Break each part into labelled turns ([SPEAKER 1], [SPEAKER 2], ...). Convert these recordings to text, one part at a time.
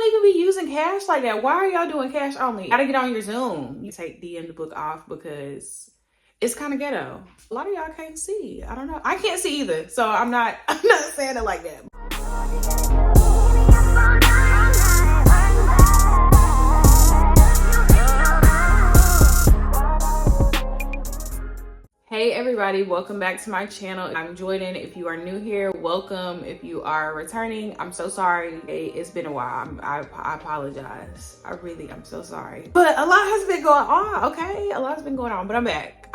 [SPEAKER 1] even be using cash like that. Why are y'all doing cash only? Gotta get on your Zoom. You take DM the book off because it's kind of ghetto. A lot of y'all can't see. I don't know. I can't see either. So I'm not saying it like that. Hey everybody, welcome back to my channel. I'm Joydan. If you are new here, welcome. If you are returning, I'm so sorry. It's been a while. I apologize. I'm so sorry. But a lot has been going on, okay? A lot's been going on, but I'm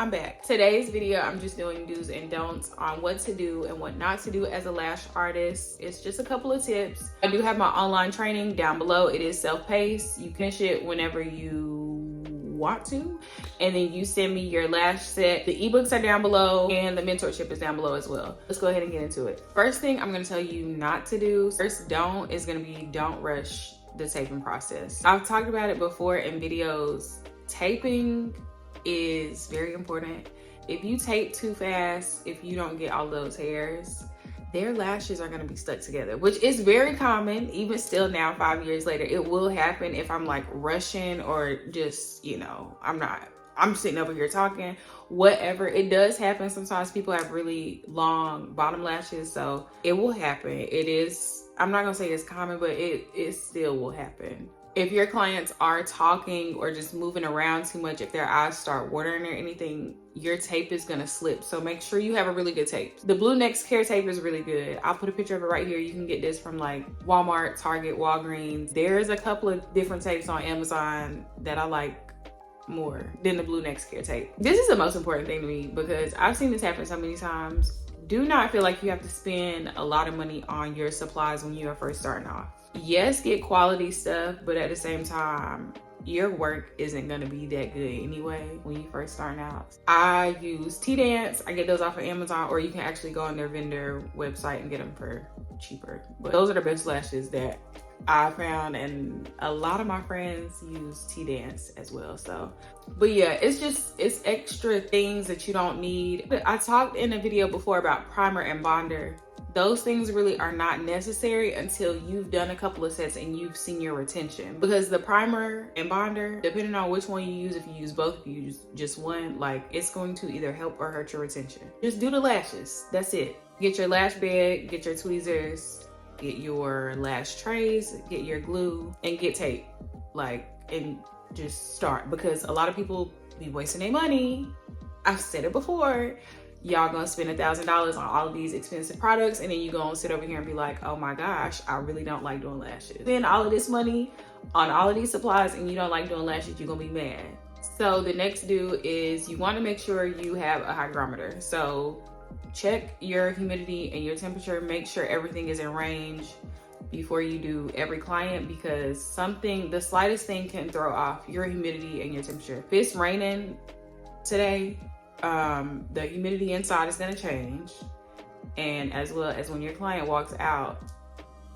[SPEAKER 1] back. Today's video, I'm just doing do's and don'ts on what to do and what not to do as a lash artist. It's just a couple of tips. I do have my online training down below. It is self-paced. You can finish it whenever you want to, and then you send me your lash set. The ebooks are down below and the mentorship is down below as well. Let's go ahead and get into it. First thing I'm going to tell you not to do, first don't, is going to be don't rush the taping process. I've talked about it before in videos. Taping is very important. If you tape too fast, if you don't get all those hairs, their lashes are going to be stuck together, which is very common. Even still now, 5 years later, it will happen if I'm like rushing or just, you know, I'm sitting over here talking, whatever. It does happen. Sometimes people have really long bottom lashes, so it will happen. It is, I'm not going to say it's common, but it still will happen. If your clients are talking or just moving around too much, if their eyes start watering or anything, your tape is gonna slip. So make sure you have a really good tape. The Blue Next Care tape is really good. I'll put a picture of it right here. You can get this from like Walmart, Target, Walgreens. There's a couple of different tapes on Amazon that I like more than the Blue Next Care tape. This is the most important thing to me because I've seen this happen so many times. Do not feel like you have to spend a lot of money on your supplies when you are first starting off. Yes, get quality stuff, but at the same time, your work isn't gonna be that good anyway when you first starting out. I use T-Dance. I get those off of Amazon, or you can actually go on their vendor website and get them for cheaper. But those are the best lashes that I found, and a lot of my friends use T-Dance as well. So, but yeah, it's extra things that you don't need. I talked in a video before about primer and bonder. Those things really are not necessary until you've done a couple of sets and you've seen your retention. Because the primer and bonder, depending on which one you use, if you use both, if you use just one, like it's going to either help or hurt your retention. Just do the lashes, that's it. Get your lash bed, get your tweezers, get your lash trays, get your glue, and get tape. And just start, because a lot of people be wasting their money. I've said it before. Y'all gonna spend $1,000 on all of these expensive products, and then you gonna sit over here and be like, oh my gosh, I really don't like doing lashes. Spend all of this money on all of these supplies and you don't like doing lashes, you're gonna be mad. So the next do is you wanna make sure you have a hygrometer. So check your humidity and your temperature, make sure everything is in range before you do every client, because the slightest thing can throw off your humidity and your temperature. If it's raining today, the humidity inside is going to change, and as well as when your client walks out,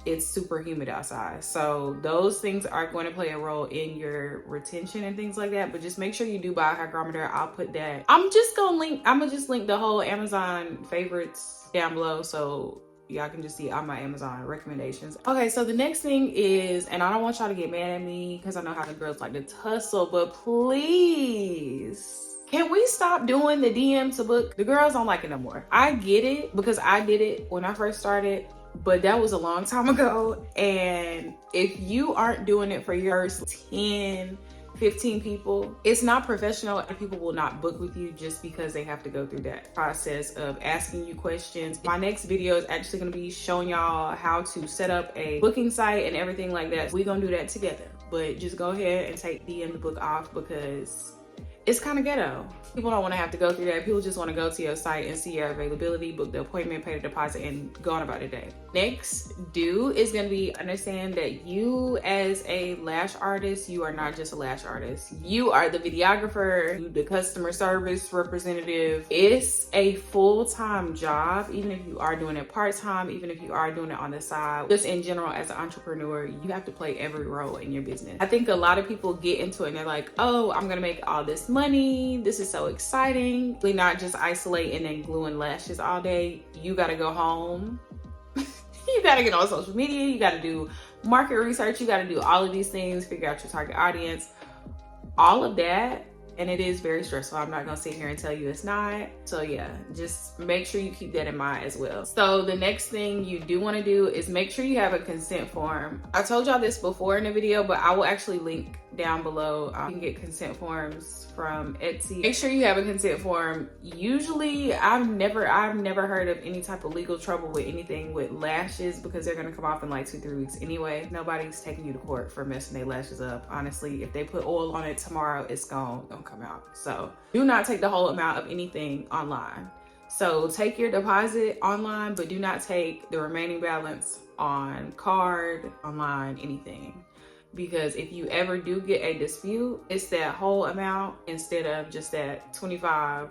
[SPEAKER 1] it's super humid outside. So those things are going to play a role in your retention and things like that. But just make sure you do buy a hygrometer. I'll put that. I'm gonna just link the whole Amazon favorites down below, so y'all can just see all my Amazon recommendations. Okay, so the next thing is, and I don't want y'all to get mad at me because I know how the girls like to tussle, but please, can we stop doing the DM to book? The girls don't like it no more. I get it because I did it when I first started, but that was a long time ago. And if you aren't doing it for your first 10, 15 people, it's not professional, and people will not book with you just because they have to go through that process of asking you questions. My next video is actually going to be showing y'all how to set up a booking site and everything like that. We're going to do that together, but just go ahead and take DM the book off because it's kind of ghetto. People don't want to have to go through that. People just want to go to your site and see your availability, book the appointment, pay the deposit, and go on about a day. Next do is going to be understand that you as a lash artist, you are not just a lash artist. You are the videographer, the customer service representative. It's a full-time job, even if you are doing it part-time, even if you are doing it on the side. Just in general, as an entrepreneur, you have to play every role in your business. I think a lot of people get into it and they're like, oh, I'm going to make all this money. This is so exciting. Really not just isolating and gluing lashes all day. You got to go home. You gotta get on social media, you gotta do market research, you gotta do all of these things, figure out your target audience, all of that. And it is very stressful. I'm not gonna sit here and tell you it's not. So yeah, just make sure you keep that in mind as well. So the next thing you do wanna do is make sure you have a consent form. I told y'all this before in the video, but I will actually link down below. You can get consent forms from Etsy. Make sure you have a consent form. Usually, I've never heard of any type of legal trouble with anything with lashes because they're gonna come off in like 2-3 weeks anyway. Nobody's taking you to court for messing their lashes up. Honestly, if they put oil on it tomorrow, it's gonna come out. So do not take the whole amount of anything online. So take your deposit online, but do not take the remaining balance on card, online, anything. Because if you ever do get a dispute, it's that whole amount instead of just that $25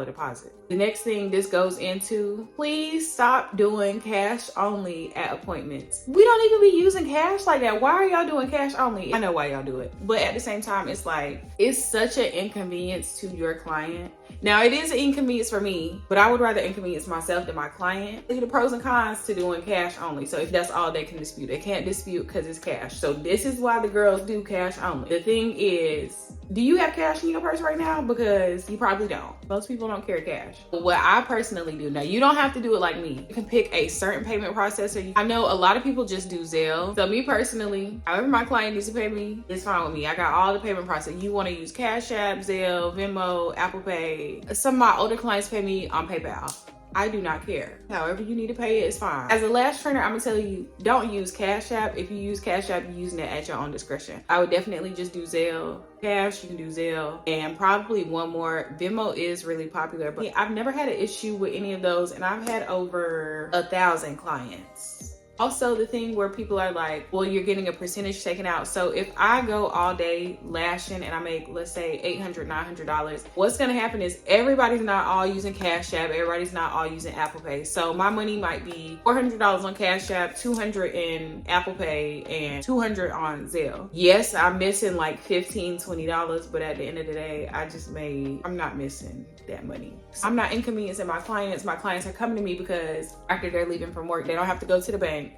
[SPEAKER 1] deposit. The next thing this goes into, please stop doing cash only at appointments. We don't even be using cash like that. Why are y'all doing cash only? I know why y'all do it, but at the same time, it's like, it's such an inconvenience to your client. Now it is an inconvenience for me, but I would rather inconvenience myself than my client. Look at the pros and cons to doing cash only. So if that's all they can dispute, they can't dispute because it's cash. So this is why the girls do cash only. The thing is, do you have cash in your purse right now? Because you probably don't. Most people don't carry cash. But what I personally do, now you don't have to do it like me. You can pick a certain payment processor. I know a lot of people just do Zelle. So me personally, however my client needs to pay me, it's fine with me. I got all the payment processors. You want to use Cash App, Zelle, Venmo, Apple Pay. Some of my older clients pay me on PayPal. I do not care. However you need to pay it, it's fine. As a lash trainer, I'm gonna tell you, don't use Cash App. If you use Cash App, you're using it at your own discretion. I would definitely just do Zelle. Cash, you can do Zelle. And probably one more, Venmo is really popular, but I've never had an issue with any of those, and I've had over 1,000 clients. Also, the thing where people are like, well, you're getting a percentage taken out. So if I go all day lashing and I make, let's say, $800, $900, what's gonna happen is everybody's not all using Cash App, everybody's not all using Apple Pay. So my money might be $400 on Cash App, $200 in Apple Pay, and $200 on Zelle. Yes, I'm missing like $15, $20, but at the end of the day, I'm not missing that money. I'm not inconveniencing my clients. My clients are coming to me because after they're leaving from work, they don't have to go to the bank,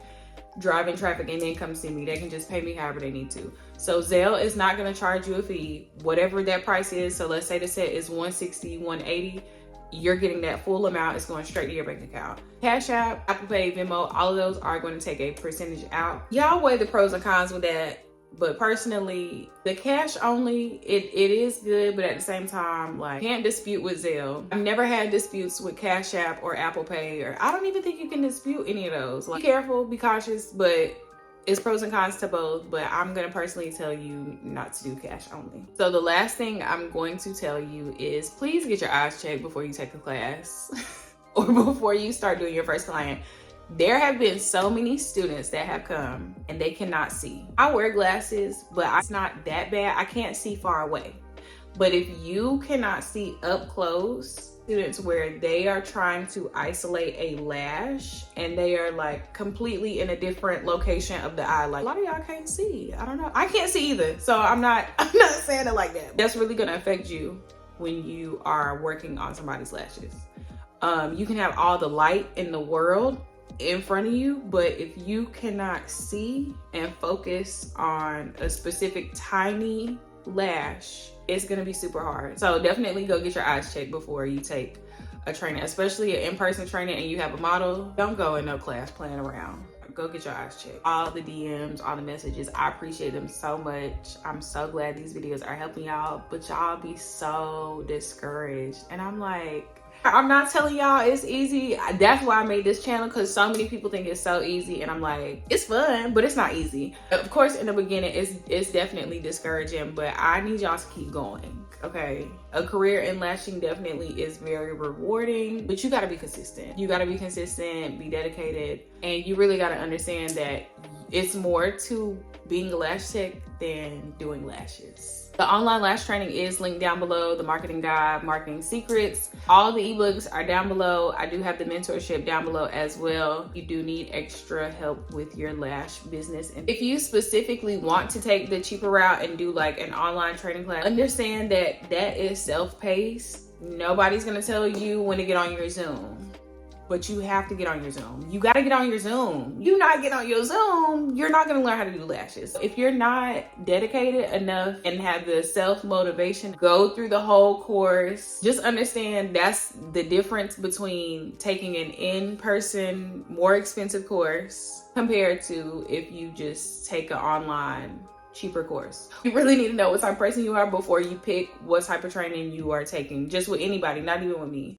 [SPEAKER 1] drive in traffic, and then come see me. They can just pay me however they need to. So Zelle is not going to charge you a fee, whatever that price is. So let's say the set is $160, $180. You're getting that full amount. It's going straight to your bank account. Cash App, Apple Pay, Venmo, all of those are going to take a percentage out. Y'all weigh the pros and cons with that. But personally, the cash only, it is good, but at the same time, like, can't dispute with Zelle. I've never had disputes with Cash App or Apple Pay, or I don't even think you can dispute any of those. Like, be careful, be cautious, but it's pros and cons to both, but I'm gonna personally tell you not to do cash only. So the last thing I'm going to tell you is please get your eyes checked before you take a class or before you start doing your first client. There have been so many students that have come and they cannot see. I wear glasses, but it's not that bad. I can't see far away. But if you cannot see up close, students where they are trying to isolate a lash and they are like completely in a different location of the eye. Like a lot of y'all can't see. I don't know. I can't see either. So I'm not saying it like that. That's really gonna affect you when you are working on somebody's lashes. You can have all the light in the world in front of you, but if you cannot see and focus on a specific tiny lash, it's gonna be super hard. So definitely go get your eyes checked before you take a training, especially an in-person training and you have a model. Don't go in no class playing around. Go get your eyes checked. All the DMs, all the messages, I appreciate them so much. I'm so glad these videos are helping y'all, but y'all be so discouraged. And I'm like, I'm not telling y'all it's easy. That's why I made this channel, because so many people think it's so easy, and I'm like, it's fun, but it's not easy. Of course, in the beginning, it's definitely discouraging, but I need y'all to keep going, okay? A career in lashing definitely is very rewarding, but you gotta be consistent. You gotta be consistent, be dedicated, and you really gotta understand that it's more to being a lash tech than doing lashes. The online lash training is linked down below, the marketing guide, marketing secrets. All the ebooks are down below. I do have the mentorship down below as well. You do need extra help with your lash business. And if you specifically want to take the cheaper route and do like an online training class, understand that that is self-paced. Nobody's gonna tell you when to get on your Zoom. but you have to get on your Zoom. You got to get on your Zoom. You not get on your Zoom, you're not going to learn how to do lashes. If you're not dedicated enough and have the self-motivation, go through the whole course. Just understand that's the difference between taking an in-person, more expensive course compared to if you just take an online cheaper course. You really need to know what type of person you are before you pick what type of training you are taking, just with anybody, not even with me.